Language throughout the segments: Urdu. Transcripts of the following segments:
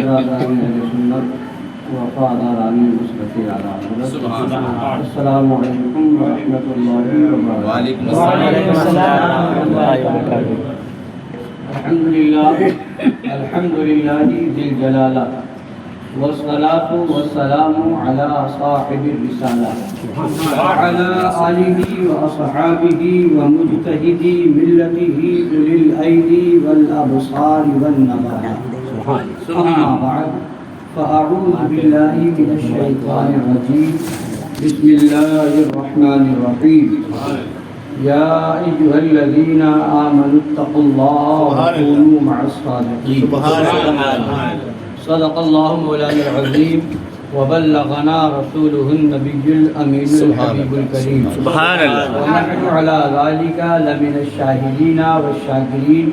السلام علیکم ورحمۃ اللہ وبرکاتہ. وعلیکم السلام ورحمۃ اللہ وبرکاتہ. الحمد للہ ذی الجلالہ والصلاة والسلام على صاحب الرسالة وعلى آله وأصحابه ومجتهدي ملته أولي الأيدي والأبصار والنبهات. أما بعد فأعوذ بالله من الشيطان الرجيم. بسم الله الرحمن الرحيم. يا أيها الذين آمنوا اتقوا الله وكونوا مع الصادقين. صدق الله مولانا العظيم وبلغنا رسوله النبي الأمين الحبيب الكريم. سبحان الله. ونحن على ذلك لمن الشاهدين والشاكرين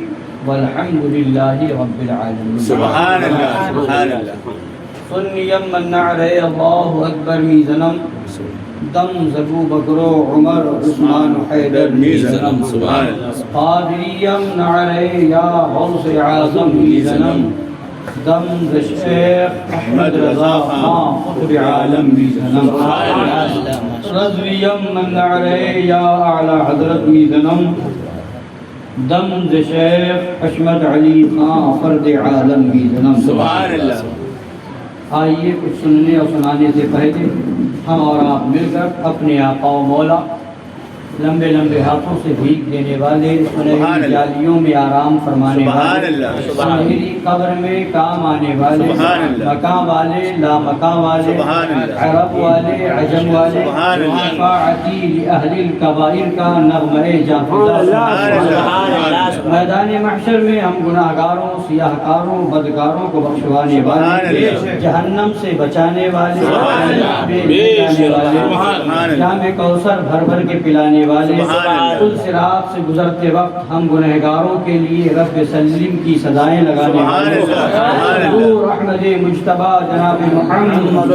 والحمد لله رب العالمين. سبحان الله. سبحان الله. سنيا من نعري الله أكبر ميزنم دم زبو بکرو عمر عثمان حیدر میزنم. سبحان الله. قادريا نعري يا غوث اعظم میزنم دم شیخ احمد رضا خان قطب عالم میزنم. رضویا من نعري يا اعلی حضرت میزنم دم شیخ احمد علی خان فرد عالم میزنم. سبحان الله. آئیے کچھ سننے اور سنانے سے پہلے ہم اور آپ مل کر اپنے آقا و مولا لمبے لمبے ہاتھوں سے بھیگ دینے والے سنہری جالیوں میں آرام فرمانے والے سنہری قبر میں کام آنے والے مقام والے لا مقام والے عرب والے عجم والے شفاعتی لأہل الکبائر کا نغمہ جانفزا. میدان محشر میں ہم گناہ گاروں سیاہ کاروں بدکاروں کو بخشوانے والے جہنم سے بچانے والے جام کوثر بھر بھر کے پلانے والے پل صراط سے گزرتے وقت ہم گنہگاروں کے لیے رب سلم کی صدائیں لگانے والے حضور احمد مجتبی جناب محمد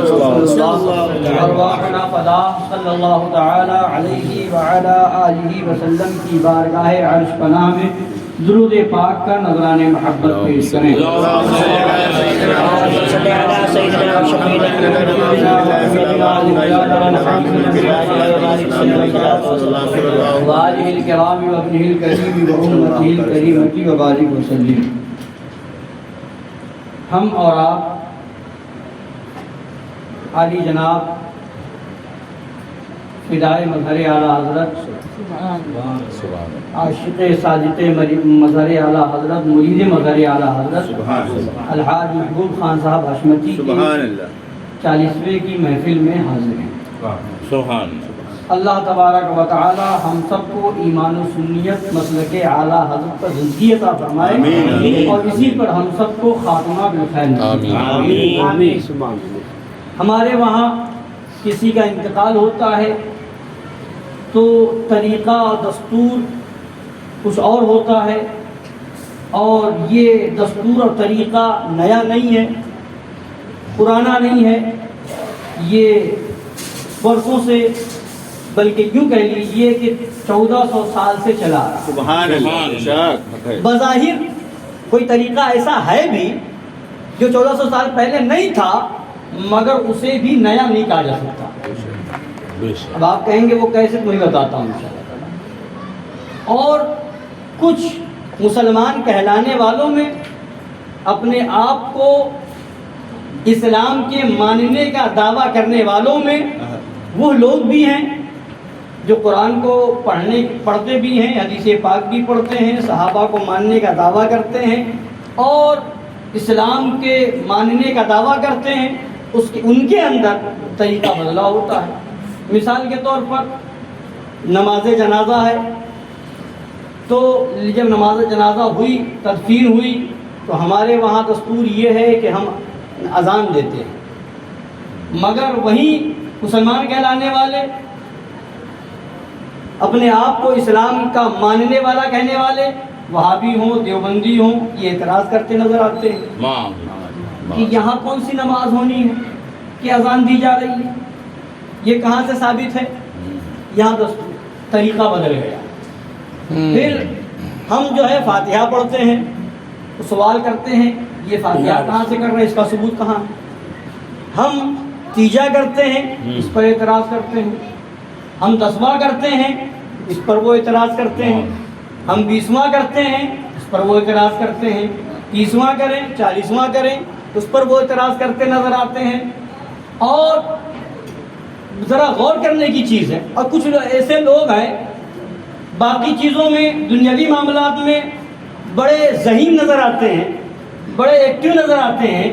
ارواحنا فدا صلی اللہ تعالی علیہ وعلی آلہ وسلم کی بارگاہ عرش پناہ میں درود پاک کا نذران محبت پیش کریں. وآلہ الکرام وابنہ الکریم وامتہ الکریمۃ وبارک وسلم. ہم اور آپ عالی جناب فدائے مظہر اعلیٰ حضرت عاشق صادق مظہر اعلیٰ حضرت مرید مظہر اعلیٰ حضرت الحاج محبوب خان صاحب حشمتی کی 40ویں کی محفل میں حاضر ہیں. سبحان اللہ تبارک و تعالی ہم سب کو ایمان و سنیت مسلک اعلیٰ حضرت پر زندگی عطا فرمائے اور اسی پر ہم سب کو خاتمہ بالخیر آمین. ہمارے وہاں کسی کا انتقال ہوتا ہے تو طریقہ اور دستور کچھ اور ہوتا ہے، اور یہ دستور اور طریقہ نیا نہیں ہے، پرانا نہیں ہے، یہ برسوں سے بلکہ یوں کہہ لیجیے کہ 1400 سال سے چلا رہا. سبحان اللہ. بظاہر کوئی طریقہ ایسا ہے بھی جو 1400 سال پہلے نہیں تھا مگر اسے بھی نیا نہیں کہا جا سکتا. اب آپ کہیں گے وہ کیسے، میں بتاتا ہوں انشاءاللہ. اور کچھ مسلمان کہلانے والوں میں اپنے آپ کو اسلام کے ماننے کا دعویٰ کرنے والوں میں وہ لوگ بھی ہیں جو قرآن کو پڑھتے بھی ہیں، حدیث پاک بھی پڑھتے ہیں، صحابہ کو ماننے کا دعویٰ کرتے ہیں اور اسلام کے ماننے کا دعویٰ کرتے ہیں. ان کے اندر طریقہ بدلا ہوتا ہے. مثال کے طور پر نماز جنازہ ہے تو جب نماز جنازہ ہوئی، تدفین ہوئی، تو ہمارے وہاں دستور یہ ہے کہ ہم اذان دیتے ہیں، مگر وہیں مسلمان کہلانے والے اپنے آپ کو اسلام کا ماننے والا کہنے والے وہابی ہوں دیوبندی ہوں یہ اعتراض کرتے نظر آتے ہیں کہ یہاں کون سی نماز ہونی ہے کہ اذان دی جا رہی ہے، یہ کہاں سے ثابت ہے؟ یہاں دستور طریقہ بدل گیا. پھر ہم جو ہے فاتحہ پڑھتے ہیں تو سوال کرتے ہیں یہ فاتحہ کہاں سے کر رہے ہیں؟ اس کا ثبوت کہاں؟ ہم تیجا کرتے ہیں، اس پر اعتراض کرتے ہیں. ہم 10واں کرتے ہیں، اس پر وہ اعتراض کرتے ہیں. ہم 20واں کرتے ہیں، اس پر وہ اعتراض کرتے ہیں. 30واں کریں، 40واں کریں، اس پر وہ اعتراض کرتے نظر آتے ہیں. اور ذرا غور کرنے کی چیز ہے، اور کچھ ایسے لوگ ہیں باقی چیزوں میں، دنیاوی معاملات میں بڑے ذہین نظر آتے ہیں، بڑے ایکٹیو نظر آتے ہیں،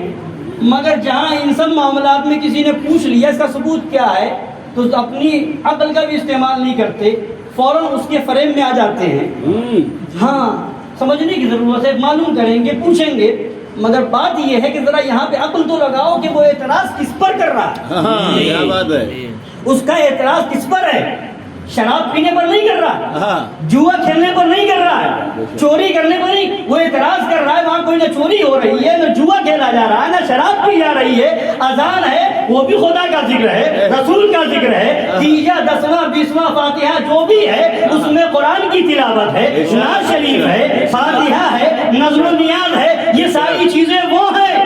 مگر جہاں ان سب معاملات میں کسی نے پوچھ لیا اس کا ثبوت کیا ہے تو اپنی عقل کا بھی استعمال نہیں کرتے، فوراً اس کے فریم میں آ جاتے ہیں. ہاں سمجھنے کی ضرورت ہے، معلوم کریں گے، پوچھیں گے، مگر بات یہ ہے کہ ذرا یہاں پہ عقل تو لگاؤ کہ وہ اعتراض کس پر کر رہا ہے. کیا بات ہے. اس کا اعتراض کس پر ہے؟ شراب پینے پر نہیں کر رہا، جوا کھیلنے پر نہیں کر رہا ہے، چوری کرنے پر نہیں. وہ اعتراض کر رہا ہے وہاں کوئی نہ چوری ہو رہی ہے، نہ جوا کھیلا جا رہا ہے، نہ شراب پی جا رہی ہے، اذان ہے وہ بھی خدا کا ذکر ہے، رسول کا ذکر ہے، تیجا 10واں 20واں فاتحہ جو بھی ہے اس میں قرآن کی تلاوت ہے، نعت شریف ہے، فاتحہ ہے، نظر و نیاز ہے. یہ ساری چیزیں وہ ہیں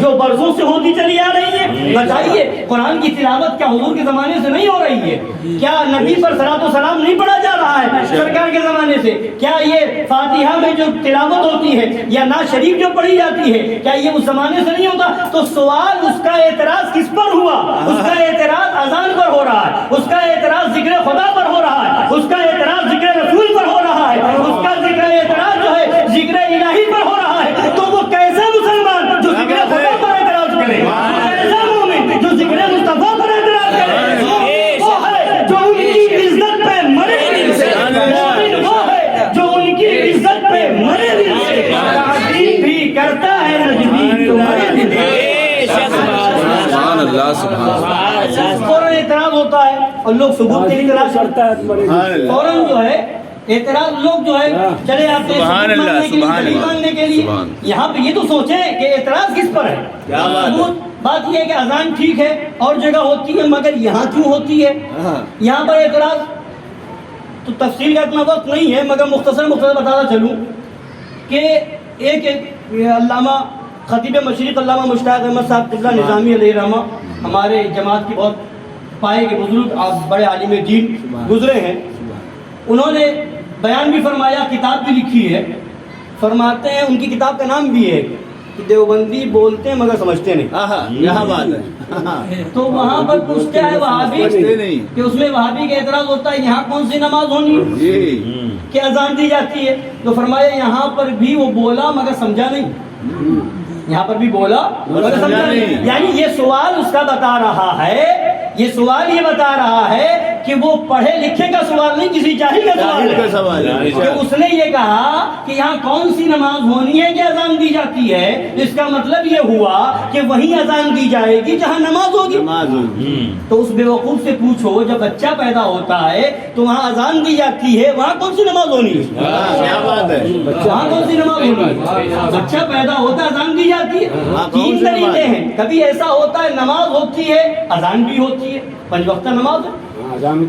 جو برسوں سے ہوتی چلی آ رہی ہے. بتائیے قرآن کی تلاوت کیا حضور کے زمانے سے نہیں ہو رہی ہے؟ کیا نبی پر صلاۃ و سلام نہیں پڑھا جا رہا ہے سرکار کے زمانے سے؟ کیا یہ فاتحہ میں جو تلاوت ہوتی ہے یا نعت شریف جو پڑھی جاتی ہے کیا یہ اس زمانے سے نہیں ہوتا؟ تو سوال اس کا اعتراض کس پر ہوا؟ اس کا اعتراض اذان پر ہو رہا ہے، اس کا اعتراض ذکر خدا پر ہو رہا ہے، اس کا اعتراض ذکر رسول پر ہو رہا ہے، اس کا اعتراض جو ہے ذکر الہی پر ہو رہا ہے. تو وہ کیسا مسلمان جو ذکر خدا پر اعتراض کرے؟ کیسا مومن جو ذکر مصطفیٰ پر اعتراض کرے؟ وہ ہے جو ان کی عزت پہ مرے دل سے، مومن وہ ہے جو ان کی عزت پہ مرے دل سے، تعظیم بھی کرتا ہے نجدین تمہارے دل سے. سبحان اللہ سبحان اللہ. فوراً اعتراض ہوتا ہے اور لوگ ثبوت کے لیے تلاش کرتا ہے. فوراً جو ہے اعتراض لوگ جو ہے چلے آتے ہیں ثبوت مانگنے کے لیے، دلیل مانگنے کے لیے. یہاں پہ یہ تو سوچیں کہ اعتراض کس پر ہے. بات یہ ہے کہ اذان ٹھیک ہے اور جگہ ہوتی ہے، مگر یہاں کیوں ہوتی ہے؟ یہاں پر اعتراض تو تفصیل کا اتنا وقت نہیں ہے، مگر مختصر بتانا چلوں کہ ایک علامہ خطیب مشرق علامہ مشتاق احمد صاحب قبلہ نظامی علیہ رحمہ ہمارے جماعت کی بہت پائے کے بزرگ بڑے عالم دین گزرے ہیں. انہوں نے بیان بھی فرمایا، کتاب بھی لکھی ہے. فرماتے ہیں ان کی کتاب کا نام بھی ہے کہ دیوبندی بولتے ہیں مگر سمجھتے نہیں. یہاں بات ہے. تو وہاں پر پوچھتے ہیں وہابی کہ اس میں وہابی کا اعتراض ہوتا ہے یہاں کون سی نماز ہونی کہ اذان دی جاتی ہے؟ تو فرمایا یہاں پر بھی وہ بولا مگر سمجھا نہیں. یہاں پر بھی بولا مگر سمجھا نہیں. یعنی یہ سوال اس کا بتا رہا ہے، یہ سوال یہ بتا رہا ہے کہ وہ پڑھے لکھے کا سوال نہیں، کسی جاہل کا سوال ہے. کہ اس نے یہ کہا کہ یہاں کون سی نماز ہونی ہے کہ اذان دی جاتی ہے، اس کا مطلب یہ ہوا کہ وہیں اذان دی جائے گی جہاں نماز ہوگی. تو اس بے وقوف سے پوچھو جب بچہ پیدا ہوتا ہے تو وہاں اذان دی جاتی ہے، وہاں کون سی نماز ہونی ہے؟ کیا بات ہے. وہاں کون سی نماز ہونی ہے؟ بچہ پیدا ہوتا ہے اذان دی جاتی ہے. 3 طریقے ہیں. کبھی ایسا ہوتا ہے نماز ہوتی ہے اذان بھی ہوتی ہے، 5 وقتہ نماز ہے،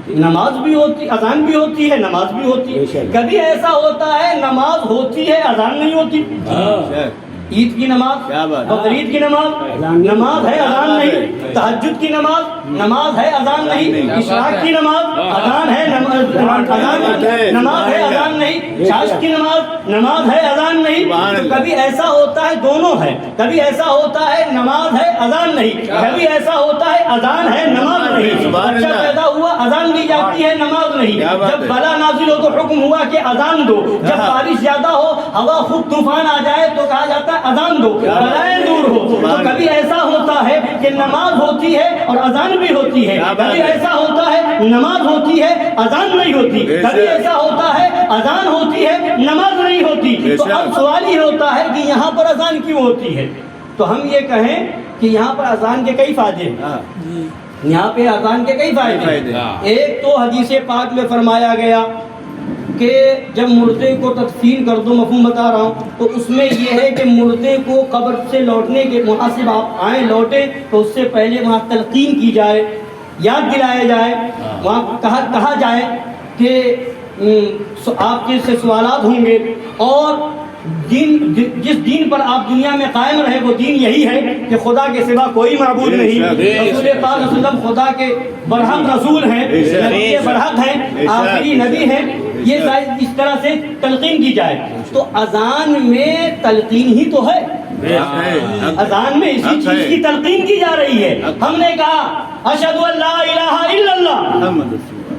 نماز بھی ہوتی، اذان بھی ہوتی ہے، نماز بھی ہوتی ہے. کبھی ایسا ہوتا ہے نماز ہوتی ہے اذان نہیں ہوتی. عید کی نماز، بقرعید کی نماز، نماز ہے اذان نہیں. تہجد کی نماز، نماز ہے اذان نہیں. اشراق کی نماز، اذان ہے، نماز ہے اذان نہیں. چاشت کی نماز، نماز ہے اذان نہیں. تو کبھی ایسا ہوتا ہے دونوں ہے، کبھی ایسا ہوتا ہے نماز ہے اذان نہیں، کبھی ایسا ہوتا ہے اذان ہے نماز نہیں. بچہ پیدا ہوا اذان دی جاتی ہے نماز نہیں. جب بلا نازل ہو تو حکم ہوا کہ اذان دو. جب بارش زیادہ ہو، ہوا خوب طوفان آ جائے تو کہا جاتا ہے اذان دو، بلائیں دور ہو. تو کبھی ایسا ہوتا ہے کہ نماز ہوتی ہے اور اذان بھی ہوتی ہے. کبھی ایسا ہوتا ہے نماز ہوتی ہے اذان نہیں ہوتی. کبھی ایسا ہوتا ہے اذان ہوتی ہے نماز نہیں ہوتی. تو اب سوال یہ ہوتا ہے کہ یہاں پر اذان کیوں ہوتی ہے؟ تو ہم یہ کہیں کہ یہاں پر اذان کے کئی فائدے ہیں. یہاں پہ اذان کے کئی فائدے. ایک تو حدیث پاک میں فرمایا گیا کہ جب مردے کو تدفین کر دو، مفہوم بتا رہا ہوں، تو اس میں یہ ہے کہ مردے کو قبر سے لوٹنے کے وہاں سے آپ آئیں لوٹیں تو اس سے پہلے وہاں تلقین کی جائے، یاد دلایا جائے، وہاں کہا جائے کہ آپ کے سے سوالات ہوں گے اور جس دین پر آپ دنیا میں قائم رہے وہ دین یہی ہے کہ خدا کے سوا کوئی معبود نہیں، رسول پاک صلی اللہ علیہ وسلم خدا کے برحق رسول ہیں، نبی برحق ہیں، آخری نبی ہیں، یہ اس طرح سے تلقین کی جائے۔ تو اذان میں تلقین ہی تو ہے، اذان میں اسی چیز کی تلقین کی جا رہی ہے۔ ہم نے کہا اشہد ان لا الہ الا اللہ،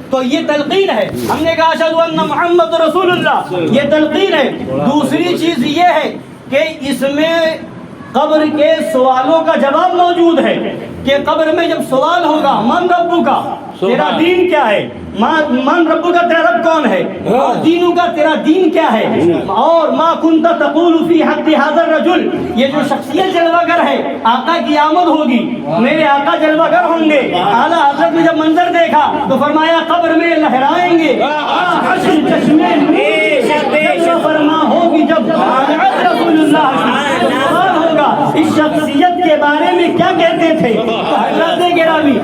تو یہ تلقین ہے۔ ہم نے کہا اشہد ان محمد رسول اللہ، یہ تلقین ہے۔ دوسری چیز یہ ہے کہ اس میں قبر کے سوالوں کا جواب موجود ہے کہ قبر میں جب سوال ہوگا من ربو کا، تیرا دین کیا ہے، من ربو کا تیرا رب کون ہے، اور دینوں کا تیرا دین کیا ہے، اور ما کنت تقول فی حق ھذا الرجل، یہ جو شخصیت جلوہ گر ہے، آقا کی آمد ہوگی، میرے آقا جلوہ گر ہوں گے۔ اعلیٰ حضرت نے جب منظر دیکھا تو فرمایا قبر میں لہرائیں گے حشر چشمے فرما ہوگی جب رسول اللہ ہوگا اس شخصیت کے بارے میں کیا کہتے تھے۔ حضرت گرامی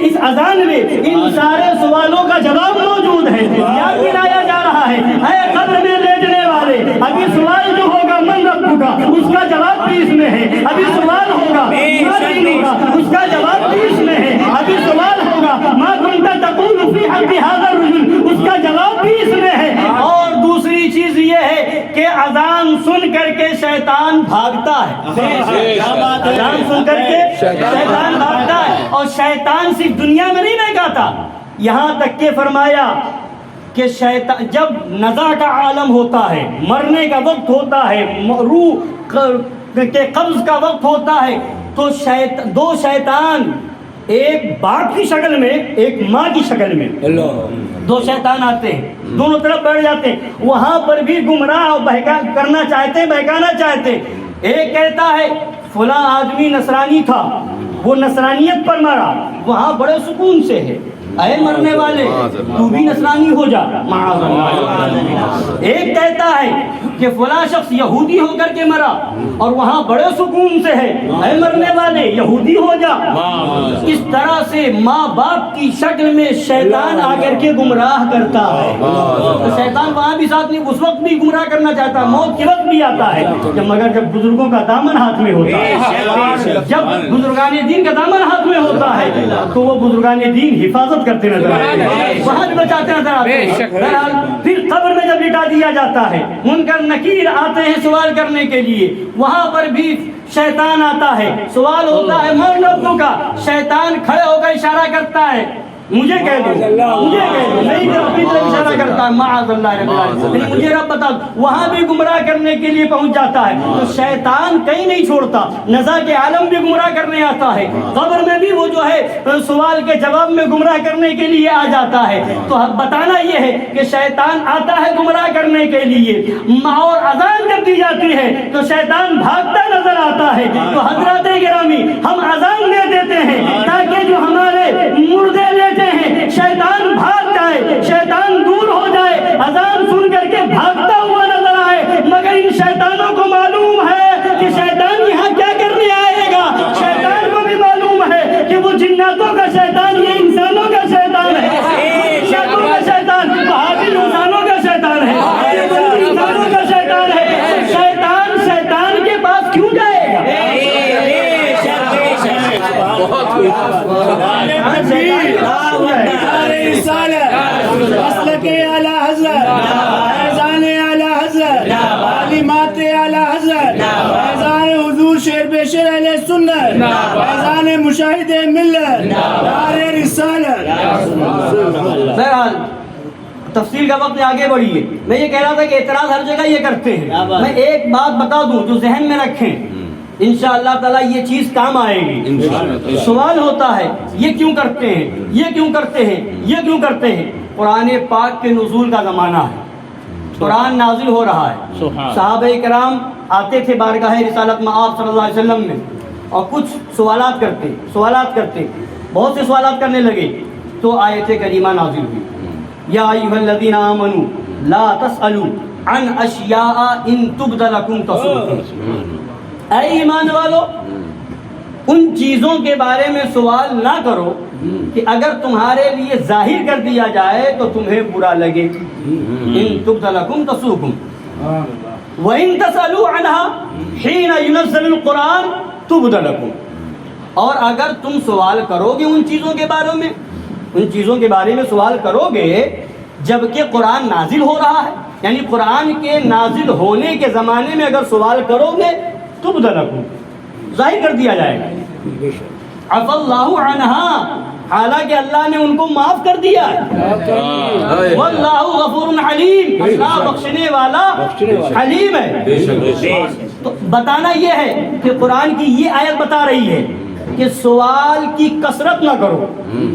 اس اذان میں ان سارے سوالوں کا جواب موجود ہے، یاد دلایا جا رہا ہے۔ اے قبر میں لیٹنے والے، ابھی سوال جو ہوگا من رب کا، اس کا جواب بھی اس میں ہے۔ ابھی سوال ہوگا اس کا جواب بھی اس میں ہے۔ ابھی سوال ہوگا ما کنت تقول فی حق ھذا الرجل، اس کا جواب بھی اس میں ہے۔ اور دوسری چیز یہ ہے کہ اذان سن کر کے شیطان بھاگتا ہے، اذان سن کر کے شیطان بھاگتا ہے، اور شیطان صرف دنیا میں نہیں بہکاتا، یہاں تک کہ فرمایا کہ شیطان جب نزع کا عالم ہوتا ہے، مرنے کا وقت ہوتا ہے، روح کے قبض کا وقت ہوتا ہے، تو دو شیطان، ایک باپ کی شکل میں ایک ماں کی شکل میں، دو شیطان آتے ہیں، دونوں طرف بیٹھ جاتے ہیں، وہاں پر بھی گمراہ اور کرنا چاہتے ہیں، بہکانا چاہتے ہیں۔ ایک کہتا ہے فلاں آدمی نصرانی تھا، وہ نصرانیت پر مرا، وہاں بڑے سکون سے ہے، اے مرنے والے تو بھی نصرانی ہو جا، معاذ اللہ۔ ایک کہتا ہے کہ فلاں شخص یہودی ہو کر کے مرا اور وہاں بڑے سکون سے ہے، اے مرنے والے یہودی ہو جا۔ اس طرح سے ماں باپ کی شکل میں شیطان آ کر کے گمراہ کرتا ہے، تو شیطان وہاں بھی ساتھ نہیں، اس وقت بھی گمراہ کرنا چاہتا ہے، موت کے وقت بھی آتا ہے، مگر جب بزرگوں کا دامن ہاتھ میں ہوتا ہے، جب بزرگان دین کا دامن ہاتھ میں ہوتا ہے تو وہ بزرگان دین حفاظت کرتے نظر آتے ہیں، وہاں بچاتے نظر آتے ہیں۔ بہرحال پھر قبر میں جب لٹا دیا جاتا ہے، منکر نکیر آتے ہیں سوال کرنے کے لیے، وہاں پر بھی شیطان آتا ہے، سوال ہوتا ہے من ربک کا، شیطان کھڑے ہو کر اشارہ کرتا ہے مجھے کہہ دو، مجھے کہہ دو، نہیں کہ اپنی طرف اشارہ کرتا ہے، معاذ اللہ رب العالمین، مجھے رب بتا دو، وہاں بھی گمراہ کرنے کے لیے پہنچ جاتا ہے۔ تو شیطان کہیں نہیں چھوڑتا، نزا کے عالم بھی گمراہ کرنے آتا ہے، قبر میں بھی وہ جو ہے سوال کے جواب میں گمراہ کرنے کے لیے آ جاتا ہے۔ تو بتانا یہ ہے کہ شیطان آتا ہے گمراہ کرنے کے لیے، اور اذان جب دی جاتی ہے تو شیطان بھاگتا نظر آتا ہے۔ تو حضرات گرامی ہم اذان دے دیتے ہیں تاکہ جو ہمارے مردے ہیں شیطان بھاگ جائے، شیطان دور ہو جائے، اذان سن کر کے بھاگتا ہوا نظر آئے، مگر ان شیطانوں کو معلوم ہے کہ شیطان یہاں کیا کرنے آئے گا، شیطان کو بھی معلوم ہے کہ وہ جناتوں کا شیطان یہ انسانوں کا شیطان ہے، شیطانوں کا شیطان بہادر انسانوں کا شیطان ہے، انسانوں کا شیطان ہے۔ شیطان کے پاس کیوں جائے گا؟ مسلک اعلی حضرت، فیضان اعلی حضرت، تعلیمات اعلی حضرت، فیضان حضور شیر بشر اہل سنت، فیضان مشاہد ملت، دار رسالت۔ بہرحال تفصیل کا وقت آگے بڑھیے، میں یہ کہہ رہا تھا کہ اعتراض ہر جگہ یہ کرتے ہیں، میں ایک بات بتا دوں جو ذہن میں رکھیں، انشاءاللہ تعالیٰ یہ چیز کام آئے گی۔ سوال ہوتا ہے یہ کیوں کرتے ہیں، یہ کیوں کرتے ہیں، یہ کیوں کرتے ہیں؟ قرآن پاک کے نزول کا زمانہ ہے، قرآن نازل ہو رہا ہے، صحابہ کرام آتے تھے بارگاہ رسالت میں آپ صلی اللہ علیہ وسلم میں، اور کچھ سوالات کرتے بہت سے سوالات کرنے لگے، تو آیت کریمہ نازل ہوئی، یا ایھا الذین آمنوا لا تسألوا عن اشیاء ان تبد لکم تسؤکم۔ اے ایمان والو ان چیزوں کے بارے میں سوال نہ کرو کہ اگر تمہارے لیے ظاہر کر دیا جائے تو تمہیں برا لگے، ان تبد لکم تسؤکم۔ وَإِن تَسْأَلُوا عَنْهَا حِينَ يُنَزَّلُ الْقُرْآنُ تُبْدَ لَكُمْ، اور اگر تم سوال کرو گے ان چیزوں کے بارے میں، ان چیزوں کے بارے میں سوال کرو گے جبکہ قرآن نازل ہو رہا ہے، یعنی قرآن کے نازل ہونے کے زمانے میں اگر سوال کرو گے تبد لکم، ظاہر کر دیا جائے گا. عفا اللہ عنہا، حالانکہ اللہ نے ان کو معاف کر دیا ہے. واللہ غفور حلیم، اللہ بخشنے والا حلیم ہے. تو بتانا یہ ہے کہ قرآن کی یہ آیت بتا رہی ہے کہ سوال کی کثرت نہ کرو،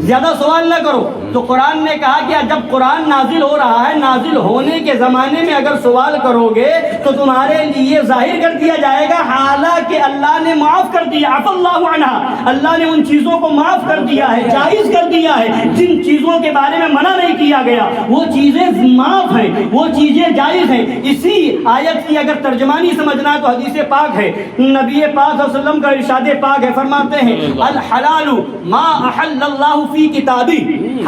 زیادہ سوال نہ کرو. تو قرآن نے کہا کہ جب قرآن نازل ہو رہا ہے، نازل ہونے کے زمانے میں اگر سوال کرو گے تو تمہارے لیے ظاہر کر دیا جائے گا، حالانکہ اللہ نے معاف کر دیا. عفا اللہ عنہا، اللہ نے ان چیزوں کو معاف کر دیا ہے، جائز کر دیا ہے. جن چیزوں کے بارے میں منع نہیں کیا گیا وہ چیزیں معاف ہیں، وہ چیزیں جائز ہیں. اسی آیت کی اگر ترجمانی سمجھنا تو حدیث پاک ہے، نبی پاک صلی اللہ علیہ وسلم کا ارشاد پاک ہے، فرماتے ہیں الحلال ما احل اللہ فی کتابی،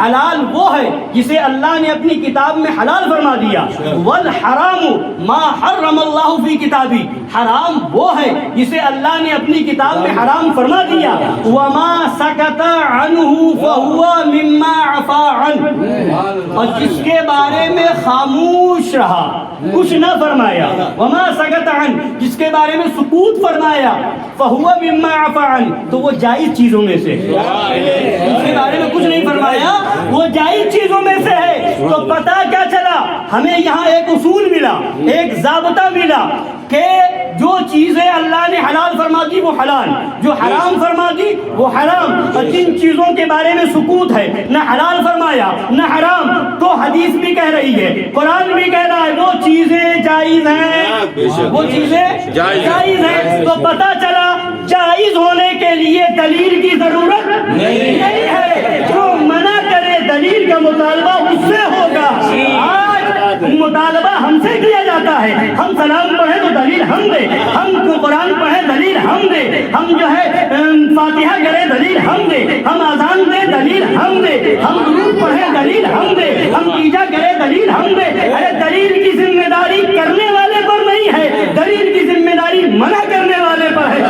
حلال وہ ہے جسے اللہ نے اپنی کتاب میں حلال فرما دیا. والحرام ما حرم اللہ فی کتابی، حرام وہ ہے جسے اللہ نے اپنی کتاب میں حرام فرما دیا. وما سکت عنہ فہو مما عفا عنہ، اور جس کے بارے میں خاموش رہا، کچھ نہ فرمایا. وما سکت عنہ، جس کے بارے میں سکوت فرمایا، فہو مما عفا عنہ، تو وہ جائز چیزوں میں سے، اس کے بارے میں کچھ نہیں فرمایا وہ جائز چیزوں میں سے ہے. تو پتہ کیا چلا؟ ہمیں یہاں ایک اصول ملا، ایک ضابطہ ملا کہ جو چیزیں اللہ نے حلال فرما دی وہ حلال، جو حرام فرما دی وہ حرام. اور جن چیزوں کے بارے میں سکوت ہے، نہ حلال فرمایا نہ حرام، تو حدیث بھی کہہ رہی ہے، قرآن بھی کہہ رہا ہے وہ چیزیں جائز ہیں، وہ چیزیں جائز ہیں. تو پتہ چلا جائز ہونے کے لیے دلیل کی ضرورت نہیں ہے. جو منع کرے دلیل کا مطالبہ اس سے ہوگا. آج مطالبہ ہم سے کیا جاتا ہے، ہم سلام پڑھیں تو دلیل ہم دے، ہم قرآن پڑھیں دلیل ہم دے، ہم جو ہے فاتحہ کریں دلیل ہم دے، ہم اذان دیں دلیل ہم دے، ہم درود پڑھیں دلیل ہم دے، ہم پوجا کریں دلیل ہم دے. ارے دلیل کی ذمہ داری کرنے والے پر نہیں ہے، دلیل کی ذمہ داری منع کرنے والے پر ہے.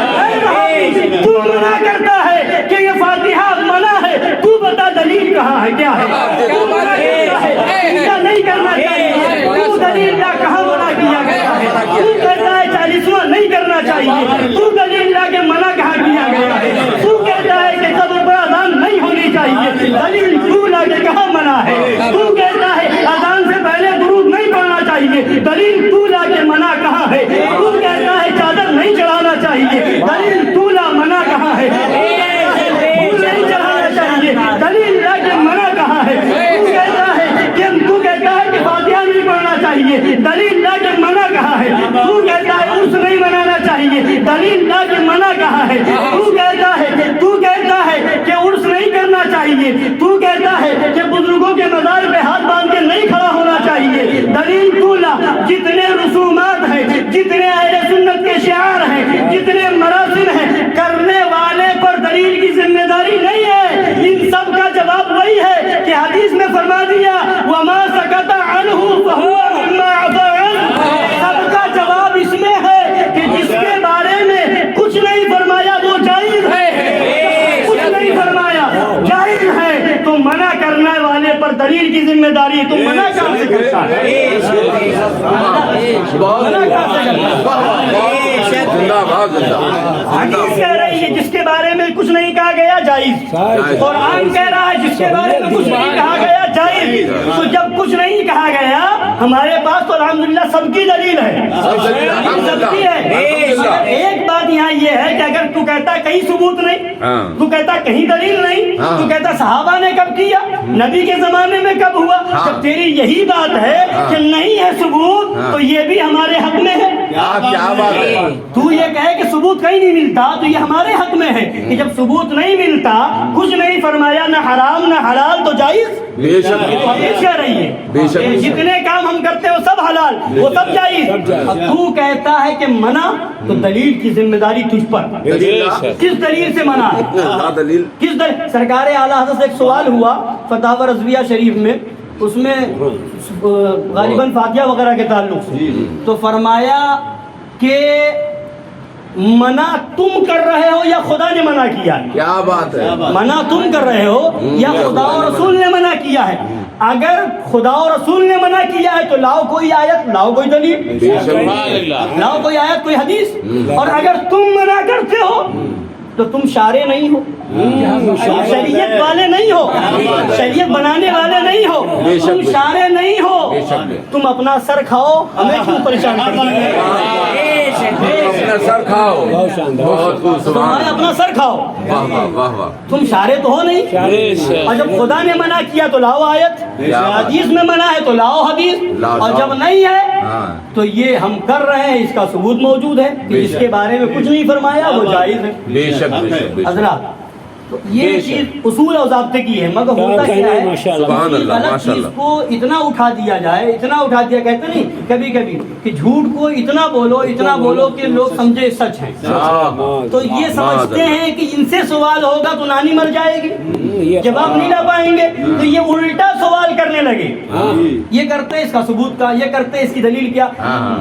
تو منع کرتا ہے کہ یہ فاتحہ منع ہے، تو بتا دلیل کہاں ہے، کیا ہے؟ تو منع کرتا ہے پوجا نہیں کرنا چاہیے، تو دلیل کا کہاں منع کیا گیا ہے؟ تو کہتا ہے 40واں نہیں کرنا چاہیے، تو دلیل لا کے منع کہاں کیا گیا ہے؟ تو کہتا ہے کہ قبر پر اذان نہیں ہونی چاہیے، دلیل تو لا کے کہاں منع ہے؟ تو کہتا ہے اذان سے پہلے درود نہیں پڑھنا چاہیے، دلیل تو لا کے منع کہاں ہے؟ تو کہتا ہے چادر نہیں چڑھانا چاہیے، دلیل تو لا منع کہاں ہے؟ پھول نہیں چڑھانا چاہیے، دلیل لا کے منع کہاں ہے؟ تو کہتا ہے کہ فاتحہ نہیں پڑھنا چاہیے، دلیل لا کے منع کہاں ہے؟ تو کہتا ہے عرس نہیں منانا چاہیے، دلیل لا کے منع کہاں ہے؟ تو کہتا ہے کہ عرس نہیں کرنا چاہیے، تو کہتا ہے کہ بزرگوں کے مزار پہ ہاتھ باندھ کے نہیں کھڑا ہونا چاہیے، دلیل تو لا. جتنے رسومات ہیں، جتنے اہل سنت کے شعار ہیں، جتنے مراسم ہیں، کرنے والے پر دلیل کی ذمہ داری نہیں ہے. ان سب کا جواب وہی ہے کہ حدیث میں فرما دیا وما سکت عنہ فہو مما عفا عنہ. سب کا جواب اس میں ہے کہ جس کے بارے میں کچھ نہیں فرمایا وہ جائز ہے، کچھ نہیں فرمایا جائز ہے. تو منع کرنے والے پر دلیل کی ذمہ داری تو منع کہاں سے کرتا ہے؟ حدیث کہہ رہی ہے جس کے بارے میں کچھ نہیں کہا گیا جائز، قرآن کہہ رہا ہے جس کے بارے میں کچھ نہیں کہا گیا جائز. تو جب کچھ نہیں کہا گیا ہمارے پاس تو الحمدللہ سب کی دلیل ہے، سب کی ہے. ایک بات یہاں یہ ہے کہ اگر تو کہتا کہیں ثبوت نہیں، تو کہتا کہیں دلیل نہیں، تو کہتا صحابہ نے کب کیا، نبی کے زمانے میں کب ہوا. جب تیری یہی بات ہے کہ نہیں ہے ثبوت تو یہ بھی ہمارے حق میں ہے. تو یہ کہے کہ ثبوت کہیں نہیں ملتا تو یہ ہمارے حق میں ہے کہ جب ثبوت نہیں ملتا، کچھ نہیں فرمایا، نہ حرام نہ حلال، تو جائز. حدیث کہہ رہی ہے جتنے کام ہم کرتے ہیں وہ سب حلال، وہ سب جائز. اب تو کہتا ہے کہ منع، تو دلیل کی ذمہ داری تجھ پر. کس دلیل سے منع ہے؟ کس دلیل؟ سرکار اعلیٰ حضرت سے ایک سوال ہوا فتاوی رضویہ شریف میں، اس میں غالباً فاتحہ وغیرہ کے تعلق سے، تو فرمایا کہ منع تم کر رہے ہو یا خدا نے منع کیا ہے؟ کیا بات ہے، منع تم کر رہے ہو یا خدا و رسول نے منع کیا ہے؟ اگر خدا و رسول نے منع کیا ہے تو لاؤ کوئی آیت، لاؤ کوئی دلیل، لاؤ کوئی آیت، کوئی حدیث۔ اور اگر تم منع کرتے ہو تو تم شارع نہیں ہو، شریعت والے نہیں ہو، شریعت بنانے والے نہیں ہو، تم شارع نہیں ہو، تم اپنا سر کھاؤ، ہمیں کیوں پریشان کرتے اپنا سر کھاؤ، بہت خوب، سبحان تمہارے اپنا سر کھاؤ، واہ واہ واہ واہ، تم شارع تو ہو نہیں۔ اور جب خدا نے منع کیا تو لاؤ آیت، حدیث میں منع ہے تو لاؤ حدیث، اور جب نہیں ہے تو یہ ہم کر رہے ہیں، اس کا ثبوت موجود ہے کہ جس کے بارے میں کچھ نہیں فرمایا وہ جائز ہے۔ بے شک بے شک بے شک، حضرات تو یہ چیز اصول اور ضابطے کی ہے، مگر ہوتا کیا ہے سبحان کسی اللہ، غلط ماشاء چیز اللہ، کو اتنا اٹھا دیا جائے، اتنا اٹھا دیا، کہتے نہیں کبھی کبھی کہ جھوٹ کو اتنا بولو کہ لوگ سمجھے سچ ہے، تو یہ سمجھتے ہیں کہ ان سے سوال ہوگا تو نانی مر جائے گی، جواب نہیں لا پائیں گے، تو یہ الٹا سوال کرنے لگے، یہ کرتے اس کا ثبوت کا، یہ کرتے اس کی دلیل کیا۔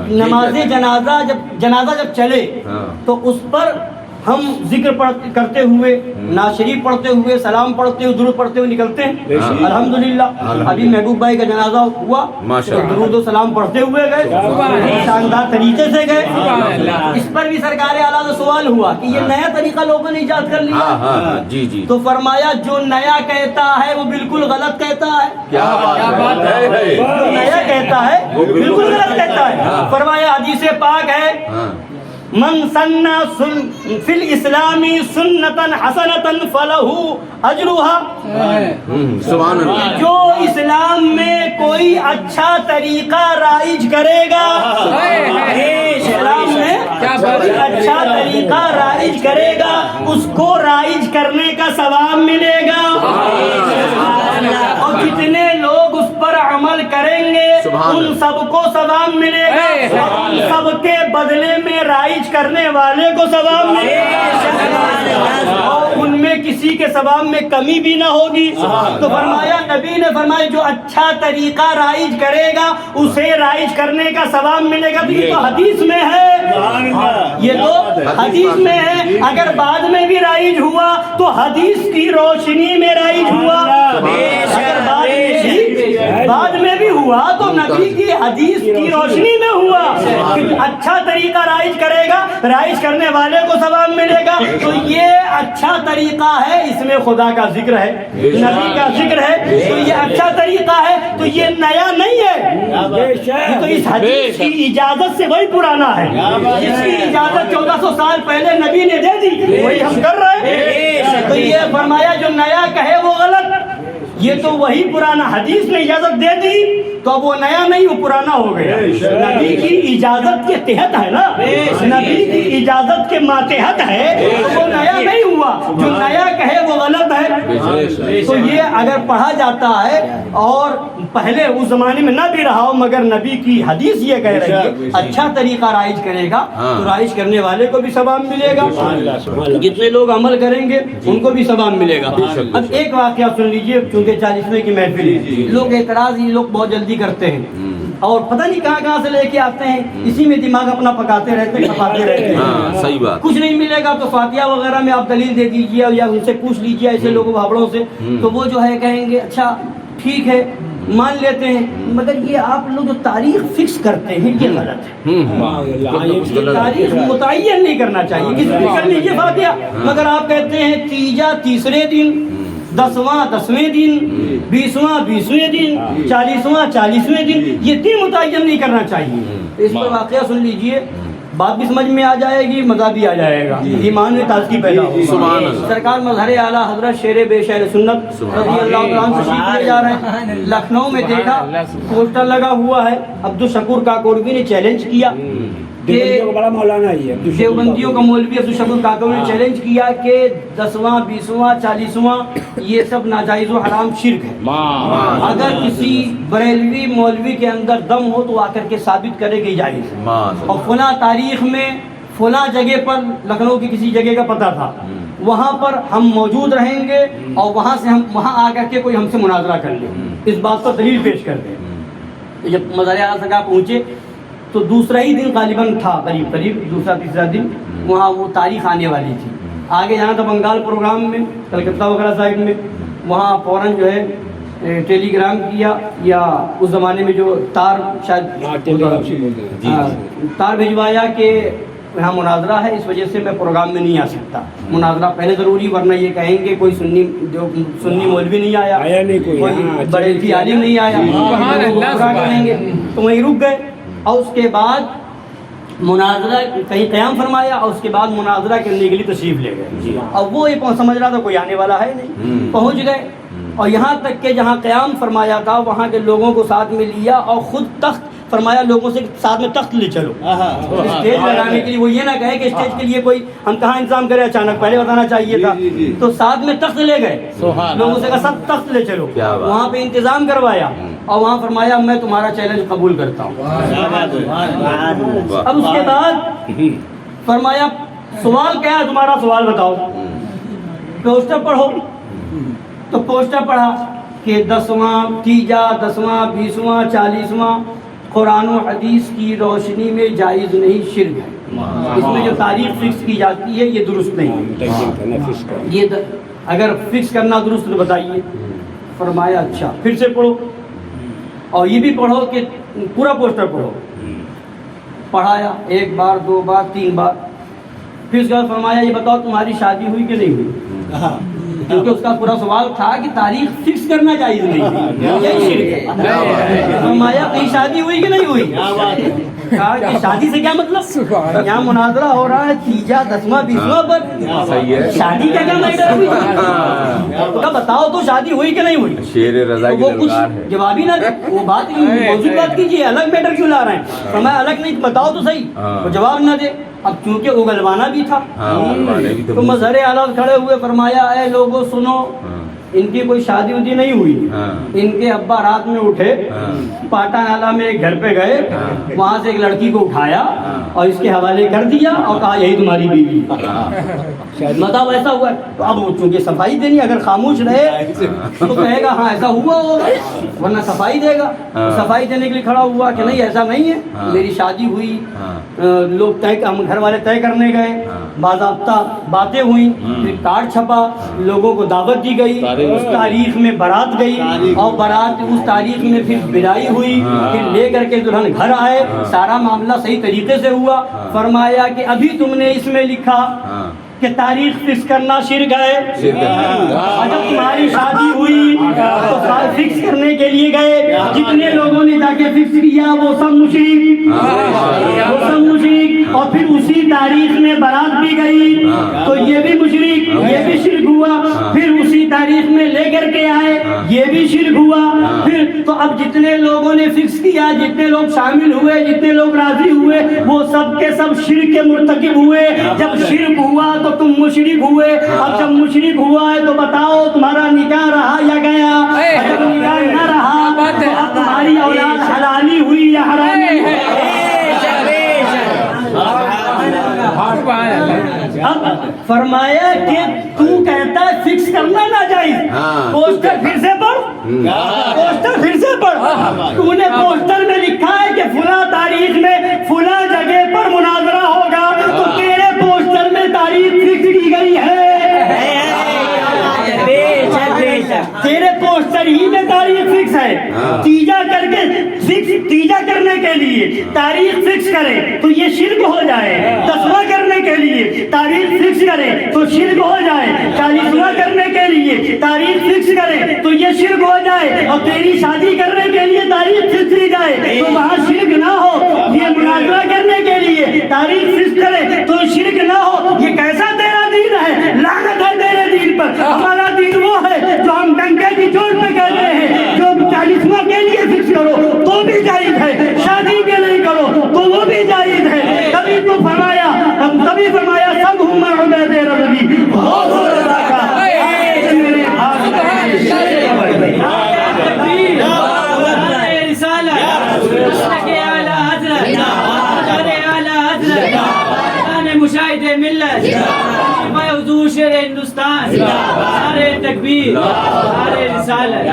نماز جنازہ جب چلے تو اس پر ہم ذکر کرتے ہوئے، نعت شریف پڑھتے ہوئے، سلام پڑھتے ہوئے، درود پڑھتے ہوئے نکلتے ہیں، الحمدللہ۔ ابھی محبوب بھائی کا جنازہ ہوا تو درود و سلام پڑھتے ہوئے گئے، شاندار طریقے سے گئے۔ اس پر بھی سرکار اعلیٰ سے سوال ہوا کہ یہ نیا طریقہ لوگوں نے ایجاد کر لیا، جی جی، تو فرمایا جو نیا کہتا ہے وہ بالکل غلط کہتا ہے، کیا بات ہے، جو نیا کہتا ہے بالکل غلط کہتا ہے۔ فرمایا حدیث پاک ہے، من سن فی الاسلام سنتا حسنتا فلہ اجرها، سبحان اللہ، جو اسلام میں کوئی اچھا طریقہ رائج کرے گا، اسلام میں کوئی اچھا طریقہ رائج کرے گا اس کو رائج کرنے کا ثواب ملے گا، اور جتنے لوگ اس پر عمل کریں گے ان سب کو ثواب ملے گا، اور ان سب کے بدلے میں رائج کرنے والے کو ثواب ملے گا، اور ان میں کسی کے ثواب میں کمی بھی نہ ہوگی۔ تو فرمایا، نبی نے فرمایا جو اچھا طریقہ رائج کرے گا اسے رائج کرنے کا ثواب ملے گا۔ تو یہ تو حدیث میں ہے، یہ تو حدیث میں ہے، اگر بعد میں بھی رائج ہوا تو حدیث کی روشنی میں رائج ہوا، اگر بعد میں بھی ہوا تو نبی کی حدیث کی روشنی میں ہوا کہ اچھا طریقہ رائج کرے گا، رائج کرنے والے کو ثواب ملے گا۔ تو یہ اچھا طریقہ ہے، اس میں خدا کا ذکر ہے، نبی کا ذکر ہے، تو یہ اچھا طریقہ ہے، تو یہ نیا نہیں ہے، یہ تو اس حدیث کی اجازت سے وہی پرانا ہے، جس کی اجازت 1400 سال پہلے نبی نے دے دی وہی ہم کر رہے ہیں۔ تو یہ فرمایا جو نیا کہے وہ غلط، یہ تو وہی پرانا، حدیث نے اجازت دے دی تو اب وہ نیا نہیں، وہ پرانا ہو گیا، نبی کی اجازت کے تحت ہے نا، نبی کی اجازت کے ماتحت ہے، وہ نیا نہیں ہوا، جو نیا کہے وہ غلط ہے۔ تو یہ اگر پڑھا جاتا ہے اور پہلے اس زمانے میں نہ بھی رہا ہو مگر نبی کی حدیث یہ کہہ رہی ہے اچھا طریقہ رائج کرے گا تو رائج کرنے والے کو بھی ثواب ملے گا، جتنے لوگ عمل کریں گے ان کو بھی ثواب ملے گا۔ اب ایک واقعہ سن لیجئے، چونکہ 40ویں کی محفل ہے، لوگ اعتراض یہ لوگ بہت جلدی کرتے ہیں اور پتہ نہیں کہاں سے لے کے آتے ہیں، اسی میں دماغ اپنا پکاتے رہتے ہیں، کھپاتے رہتے ہیں، صحیح بات، کچھ نہیں ملے گا تو فاتحہ وغیرہ میں آپ دلیل دے دیجئے یا ان سے پوچھ لیجئے ایسے لوگوں بھابڑوں سے، تو وہ جو ہے کہیں گے اچھا ٹھیک ہے مان لیتے ہیں، مگر یہ آپ لوگ جو تاریخ فکس کرتے ہیں یہ غلط ہے، تاریخ متعین نہیں کرنا چاہیے، کسی بھی کر لیجیے فاتحہ، مگر آپ کہتے ہیں تیجا تیسرے دن، 10واں 10ویں دن، 20واں 20ویں دن، 40واں 40ویں دن، یہ دن متعین نہیں کرنا چاہیے۔ اس پر واقعہ سن لیجئے، بات بھی سمجھ میں آ جائے گی، مزہ بھی آ جائے گا، ایمان میں تازگی پیدا ہوگی۔ سرکار مظہر اعلیٰ حضرت شیر بے شہر سنت رضی اللہ تعالیٰ عنہ تشریف لے جا رہے ہیں، لکھنؤ میں دیکھا پوسٹر لگا ہوا ہے، عبدالشکور کاکوڑوی نے چیلنج کیا کہ دیوبندیوں کا مولوی عبدالشکور کاکوڑوی نے چیلنج کیا کہ 10واں 20واں 40واں یہ سب ناجائز و حرام شرک ہے، اگر کسی بریلوی مولوی کے اندر دم ہو تو آ کر کے ثابت کرے کہ جائز ہے، اور فلاں تاریخ میں فلاں جگہ پر لکھنؤ کی کسی جگہ کا پتہ تھا، وہاں پر ہم موجود رہیں گے اور وہاں سے ہم وہاں آ کر کے کوئی ہم سے مناظرہ کر لیں، اس بات پر دلیل پیش کر دیں۔ تو جب مزار اعلیٰ سرکار پہنچے تو دوسرا ہی دن غالباً تھا، قریب قریب دوسرا تیسرا دن وہاں وہ تاریخ آنے والی تھی. آگے جانا تھا بنگال پروگرام میں، کلکتہ وغیرہ سائڈ میں. وہاں فوراً جو ہے ٹیلی گرام کیا، یا اس زمانے میں جو تار شاید تار بھجوایا کہ یہاں مناظرہ ہے، اس وجہ سے میں پروگرام میں نہیں آ سکتا. مناظرہ پہلے ضروری، ورنہ یہ کہیں گے کوئی سنی مولوی نہیں آیا، کوئی بڑے بھی عالم نہیں آیا، کہیں گے. تو وہیں رک گئے. اور اس کے بعد مناظرہ کہیں قیام فرمایا، اور اس کے بعد مناظرہ کرنے کے لیے تشریف لے گئے. اور وہ یہ سمجھ رہا تھا کوئی آنے والا ہے نہیں. پہنچ گئے اور یہاں تک کہ جہاں قیام فرمایا تھا وہاں کے لوگوں کو ساتھ میں لیا، اور خود تخت فرمایا لوگوں سے ساتھ میں تخت لے چلو. اسٹیج لگانے کے لیے وہ یہ نہ کہے کہ اسٹیج کے لیے کوئی ہم کہاں انتظام کرے، اچانک پہلے بتانا چاہیے تھا. تو ساتھ میں تخت لے گئے، لوگوں سے کہا سب تخت لے چلو. وہاں پہ انتظام کروایا اور وہاں فرمایا میں تمہارا چیلنج قبول کرتا ہوں. اب اس کے بعد فرمایا سوال کیا ہے تمہارا، سوال بتاؤ. پوسٹر پڑھو. تو پوسٹر پڑھا کہ 10واں تیجا 10واں 20واں 40واں قرآن و حدیث کی روشنی میں جائز نہیں، شرک ہے. اس میں جو تاریخ فکس کی جاتی ہے یہ درست نہیں. یہ اگر فکس کرنا درست تو بتائیے. فرمایا اچھا پھر سے پڑھو، اور یہ بھی پڑھو کہ پورا پوسٹر پڑھو. پڑھایا 1 بار 2 بار 3 بار. پھر اس کے بعد فرمایا یہ بتاؤ تمہاری شادی ہوئی کہ نہیں ہوئی، کیونکہ اس کا پورا سوال تھا کہ تاریخ فکس کرنا جائز نہیں، یہی شرک ہے. فرمایا کہیں شادی ہوئی کہ نہیں ہوئی. کہا کہ شادی سے کیا مطلب، یہاں مناظرہ ہو رہا ہے تیجا 10واں 20واں پر، شادی کا کیا میٹر ہوئی. کہا بتاؤ تو شادی ہوئی کہ نہیں ہوئی. شیر رضا وہ کچھ جواب ہی نہ دے. وہ بات موضوع بات کیجیے، الگ میٹر کیوں لا رہے ہیں. فرمایا الگ نہیں، بتاؤ تو صحیح. وہ جواب نہ دے. اب چونکہ اگلوانا بھی تھا تو مظہر اعلیٰ کھڑے ہوئے فرمایا اے لوگوں سنو، ان کی کوئی شادی ودی نہیں ہوئی. ان کے ابا رات میں اٹھے، پاٹا نالا میں ایک گھر پہ گئے، وہاں سے ایک لڑکی کو اٹھایا اور اس کے حوالے کر دیا اور کہا یہی تمہاری بیوی. بتاؤ ایسا ہوا ہے. تو اب چونکہ صفائی دینی، اگر خاموش رہے تو کہے گا ہاں ایسا ہوا ہوگا، ورنہ صفائی دے گا. صفائی دینے کے لیے کھڑا ہوا کہ نہیں ایسا نہیں ہے، میری شادی ہوئی. لوگ طے، ہم گھر والے طے کرنے گئے، باضابطہ باتیں ہوئیں، پھر کارڈ چھپا، لوگوں کو دعوت دی گئی، اس تاریخ میں بارات گئی، اور بارات اس تاریخ میں پھر بدائی ہوئی، پھر لے کر کے دلہن گھر آئے. سارا معاملہ صحیح طریقے سے ہوا. فرمایا کہ ابھی تم نے اس میں لکھا کہ تاریخ فکس کرنا شرک ہے. جب تمہاری شادی ہوئی تو فکس کرنے کے لیے گئے، جتنے لوگوں نے جا کے فکس کیا وہ سب مشرک، وہ سب مشرک. اور پھر اسی تاریخ میں بارات بھی گئی تو یہ بھی مشرک، یہ بھی شرک ہوا. پھر اسی تاریخ میں لے کر کے آئے، یہ بھی شرک ہوا. پھر تو اب جتنے لوگوں نے فکس کیا، جتنے لوگ شامل ہوئے، جتنے لوگ راضی ہوئے، وہ سب کے سب شرک کے مرتکب ہوئے. جب شرک ہوا تو تم مشرک ہوئے. اب جب مشرک ہوا ہے تو بتاؤ تمہارا نکاح رہا یا گیا. جب نکاح نہ رہا تو اب تمہاری اولاد حلالی ہوئی یا حرامی ہوئی. اب فرمایا کہ تو کہتا ہے فکس کرنا ناجائز. پوسٹر پھر سے پڑھ، پوسٹر پھر سے پڑھ. تو نے پوسٹر میں لکھا ہے کہ فلاں تاریخ میں فلاں جگہ پر مناظرہ ہوگا، تو تیرے پوسٹر میں تاریخ فکس کی گئی ہے. تیرے پوسٹر ہی میں تاریخ فکس ہے. تیجا کر کے تیجا کرنے کے لیے تاریخ فکس کرے تو یہ شرک ہو جائے. 10واں کرنے کے لیے تاریخ فکس کرے تو شرک ہو جائے. 40واں کرنے کے لیے تاریخ فکس کرے تو یہ شرک ہو جائے. اور تیری شادی کرنے کے لیے تاریخ فکس کی جائے تو وہاں شرک نہ ہو. یہ مناظرہ کرنے کے لیے تاریخ فکس کرے تو شرک نہ ہو. یہ کیسا تیرا دین ہے؟ لعنت ہے تیرے دین پر. ہمارا دین وہ ہے جو ہم ڈنکے کی چوٹ پہ کہتے ہیں، جو 40واں کے لیے فکس کرو تو بھی جائز ہے، شادی کے لیے کرو تو وہ بھی جائز ہے. کبھی تو فرمایا سب ہوں عبید ربی فرقان، نعرہ تکبیر، نعرہ رسالت۔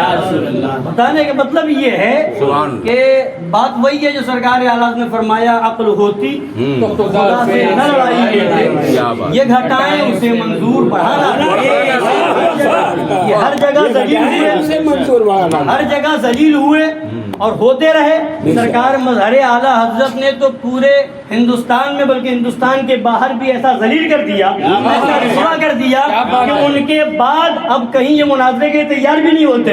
بتانے کا مطلب یہ ہے کہ بات وہی ہے جو سرکار اعلیٰ نے فرمایا، عقل ہوتی تو خدا سے نہ لڑائی کرتے، یہ گھٹائیں اسے منظور بڑھانا۔ یہ ہر جگہ ذلیل ہوئے، ہر جگہ ذلیل ہوئے اور ہوتے رہے۔ سرکار مظہر اعلیٰ حضرت نے تو پورے ہندوستان میں بلکہ ہندوستان کے باہر بھی ایسا ذلیل کر دیا، ایسا رسوا کر دیا کہ ان کے بعد اب کہیں یہ مناظرے کے تیار بھی نہیں ہوتے۔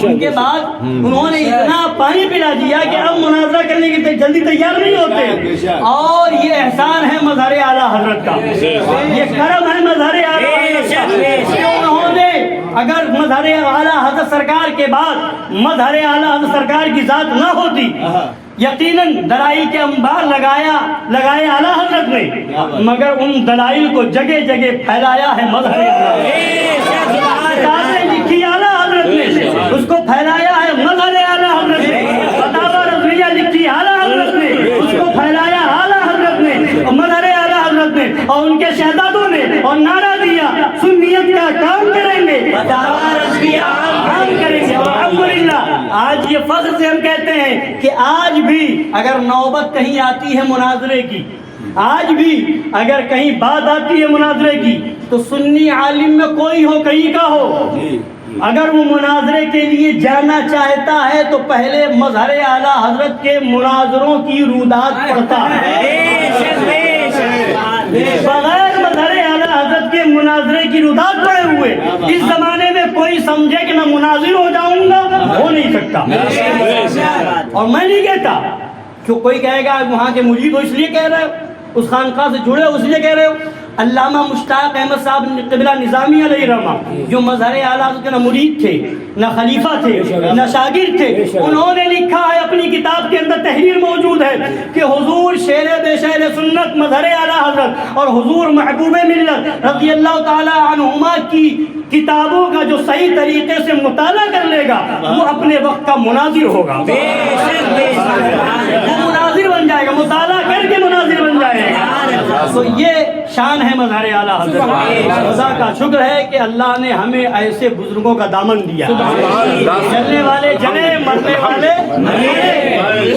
ان کے بعد انہوں نے اتنا پانی پلا دیا کہ اب مناظرہ کرنے کی جلدی تیار نہیں ہوتے۔ اور یہ احسان ہے مظہر اعلیٰ حضرت کا، یہ کرم ہے مظہر اعلیٰ حضرت کا کہ انہوں نے اگر مظہر اعلیٰ حضرت سرکار کے بعد مظہر اعلیٰ حضرت سرکار کی ذات نہ ہوتی، یقیناً دلائل کے انبار لگائے اعلیٰ حضرت نے، مگر ان دلائل کو جگہ جگہ پھیلایا ہے مظہر کتابیں لکھی اعلیٰ حضرت نے، اس کو پھیلایا ہے مظہر اعلیٰ حضرت نے، فتاوی رضویہ لکھی اعلیٰ حضرت نے، اس کو پھیلایا اعلیٰ حضرت نے اور مظہر اعلیٰ حضرت نے، اور ان کے شہزادوں نے اور نعرہ دیا سنیت کا کام کریں گے، فتاوی رضویہ کام کریں گے۔ الحمدللہ آج یہ فخر سے ہم کہتے ہیں کہ آج بھی اگر نوبت کہیں آتی ہے مناظرے کی، آج بھی اگر کہیں بات آتی ہے مناظرے کی، تو سنی عالم میں کوئی ہو کہیں کا ہو، اگر وہ مناظرے کے لیے جانا چاہتا ہے تو پہلے مظہر اعلیٰ حضرت کے مناظروں کی رودات پڑھتا ہے، بغیر مظہر اعلیٰ حضرت کے مناظرے کی رودات پڑے ہوئے اس زمانے میں کوئی سمجھے کہ میں مناظر ہو جاؤں گا، ہو نہیں سکتا۔ اور میں نہیں کہتا کہ کوئی کہے گا وہاں کے مرید ہو اس لیے کہہ رہے ہو، اس خانقاہ سے جڑے ہو اس لیے کہہ رہے ہو۔ علامہ مشتاق احمد صاحب قبلہ نظامی علیہ رحمہ جو مظہر اعلیٰ حضرت کے نہ مرید تھے نہ خلیفہ تھے نہ شاگرد تھے، انہوں نے لکھا ہے اپنی کتاب کے اندر تحریر موجود ہے کہ حضور شیر بے شیر سنت مظہر اعلیٰ حضرت اور حضور محبوب ملت رضی اللہ تعالی عنہما کی کتابوں کا جو صحیح طریقے سے مطالعہ کر لے گا وہ اپنے وقت کا مناظر ہوگا، وہ مناظر بن جائے گا، مطالعہ کر کے مناظر بن جائے گا۔ تو یہ شان ہے مظہر اعلیٰ حضرت۔ خدا کا شکر ہے کہ اللہ نے ہمیں ایسے بزرگوں کا دامن دیا، چلنے والے جنے مرنے والے مرے،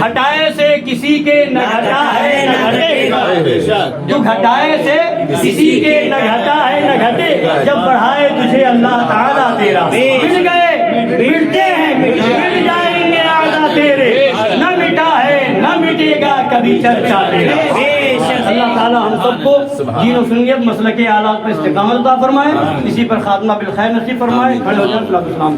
گھٹائے سے کسی کے نہ گھٹا ہے نہ گھٹے گا، جو گھٹائے سے کسی کے نہ گھٹا ہے نہ گھٹے، جب بڑھائے تجھے اللہ تعالیٰ تیرا، مل گئے ملتے ہیں مل جائیں گے اعلیٰ تیرے، نہ مٹا ہے نہ مٹے گا کبھی چرچا تیرا۔ اللہ تعالیٰ ہم سب کو دین و سنیت مسلک اعلیٰ پر استقامت عطا فرمائے، اسی پر خاتمہ بالخیر نصیب فرمائے۔ کھڑے ہو جائیں، السلام علیکم۔